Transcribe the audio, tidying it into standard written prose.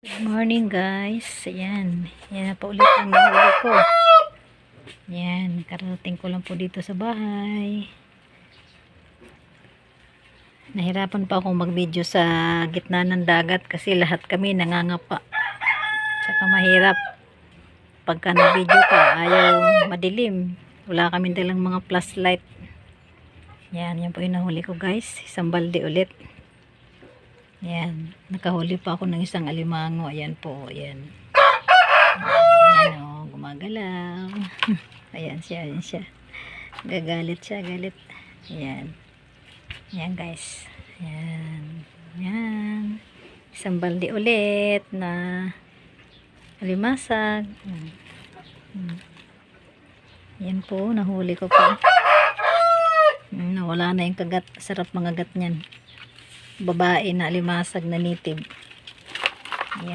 Good morning guys. Ayan. Yan na po ulit ang nahuli ko. Yan. Karating ko lang po dito sa bahay. Nahirapan pa akong mag-video sa gitna ng dagat kasi lahat kami nangangapa. Tsaka mahirap. Pagka nag-video ka, ayaw madilim. Wala kami dalang mga flashlight. Yan. Yan po yung nahuli ko guys. Isang balde ulit. Ayan, nakahuli pa ako ng isang alimango. Ayan po, ayan. Ayan o, gumagalaw. Ayan siya, ayan siya. Gagalit siya, galit. Ayan. Ayan guys. Ayan. Ayan. Isang balde ulit na alimasag. Ayan po, nahuli ko pa. Nawala na yung kagat. Sarap mga gat niyan. Babae na alimasag na native.